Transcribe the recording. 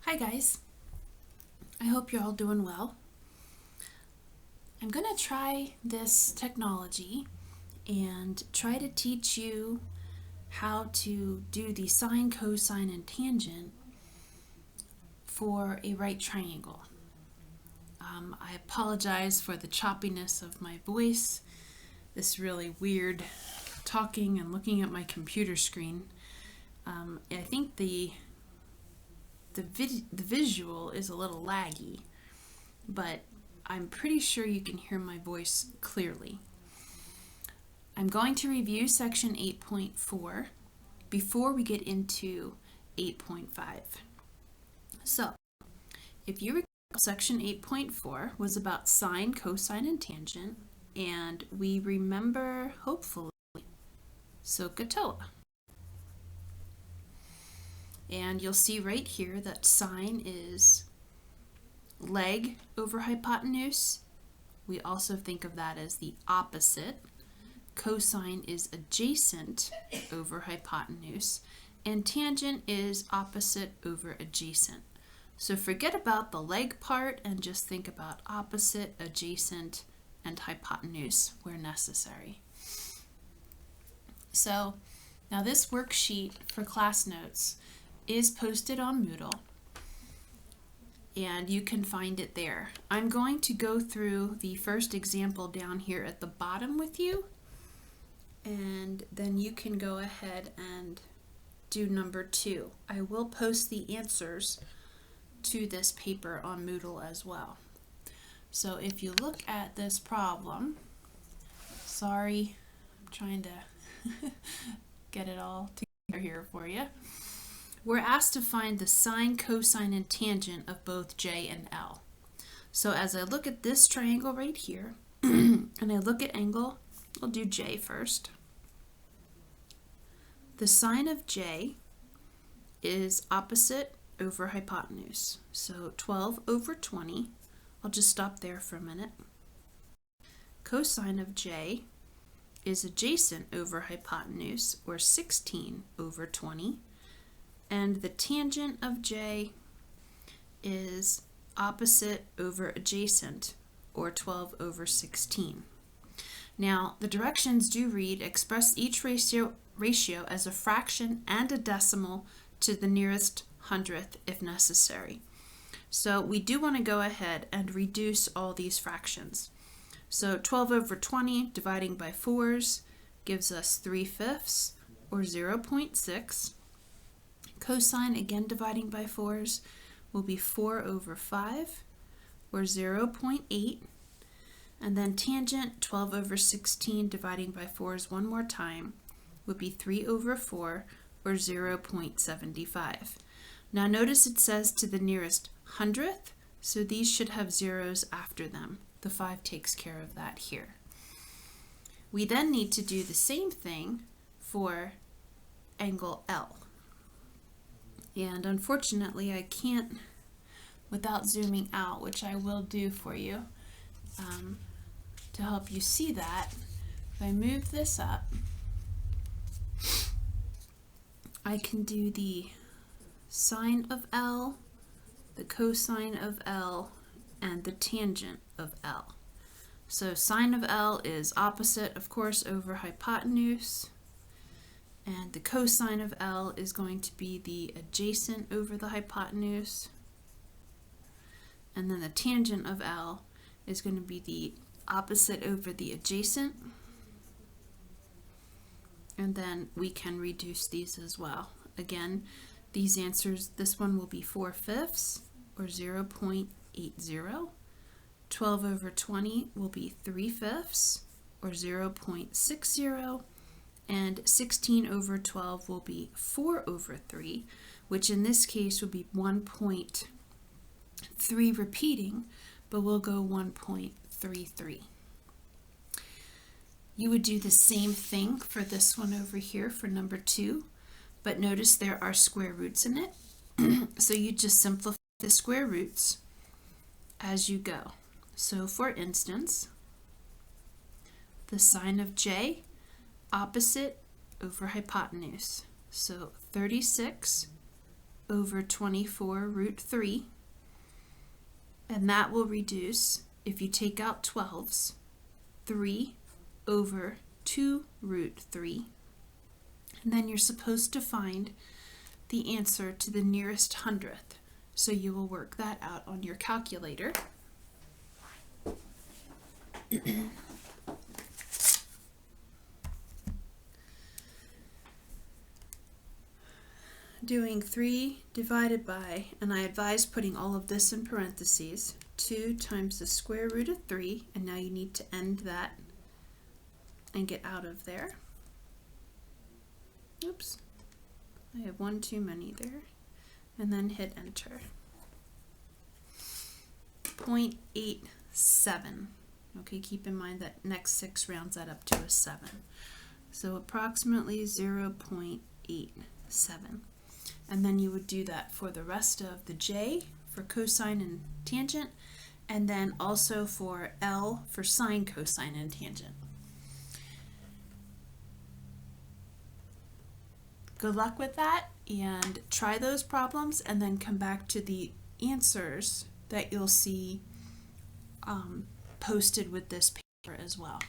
Hi guys, I hope you're all doing well. I'm going to try this technology and try to teach you how to do the sine, cosine, and tangent for a right triangle. I apologize for the choppiness of my voice, this really weird talking and looking at my computer screen. I think the visual is a little laggy, but I'm pretty sure you can hear my voice clearly. I'm going to review section 8.4 before we get into 8.5. So, if you recall, section 8.4 was about sine, cosine, and tangent, and we remember, hopefully, SOHCAHTOA. And you'll see right here that sine is leg over hypotenuse. We also think of that as the opposite. Cosine is adjacent over hypotenuse, and tangent is opposite over adjacent. So forget about the leg part and just think about opposite, adjacent, and hypotenuse where necessary. So now this worksheet for class notes is posted on Moodle, and you can find it there. I'm going to go through the first example down here at the bottom with you, and then you can go ahead and do number 2. I will post the answers to this paper on Moodle as well. So if you look at this problem, sorry, I'm trying to get it all together here for you. We're asked to find the sine, cosine, and tangent of both J and L. So as I look at this triangle right here, and I look at angle, I'll do J first. The sine of J is opposite over hypotenuse. So 12 over 20. I'll just stop there for a minute. Cosine of J is adjacent over hypotenuse, or 16 over 20. And the tangent of J is opposite over adjacent, or 12 over 16. Now, the directions do read, express each ratio as a fraction and a decimal to the nearest hundredth if necessary. So we do want to go ahead and reduce all these fractions. So 12 over 20 dividing by 4s gives us 3/5, or 0.6. Cosine, again dividing by 4s, will be 4 over 5, or 0.8. And then tangent, 12 over 16 dividing by 4s one more time, would be 3 over 4, or 0.75. Now notice it says to the nearest hundredth, so these should have zeros after them. The 5 takes care of that here. We then need to do the same thing for angle L. And unfortunately, I can't, without zooming out, which I will do for you, to help you see that. If I move this up, I can do the sine of L, the cosine of L, and the tangent of L. So sine of L is opposite, of course, over hypotenuse. And the cosine of L is going to be the adjacent over the hypotenuse. And then the tangent of L is going to be the opposite over the adjacent. And then we can reduce these as well. Again, these answers, this one will be 4/5, or 0.80. 12 over 20 will be 3/5, or 0.60. And 16 over 12 will be 4 over 3, which in this case would be 1.3 repeating, but we'll go 1.33. You would do the same thing for this one over here for number 2, but notice there are square roots in it. So you just simplify the square roots as you go. So for instance, the sine of J, opposite over hypotenuse. So 36 over 24 root 3, and that will reduce, if you take out 12s, 3 over 2 root 3, and then you're supposed to find the answer to the nearest hundredth. So you will work that out on your calculator. Doing 3 divided by, and I advise putting all of this in parentheses, 2 times the square root of 3, and now you need to end that and get out of there. Oops, I have one too many there. And then hit enter. 0.87. Okay, keep in mind that next 6 rounds that up to a 7. So approximately 0.87. And then you would do that for the rest of the J for cosine and tangent, and then also for L for sine, cosine, and tangent. Good luck with that, and try those problems, and then come back to the answers that you'll see posted with this paper as well.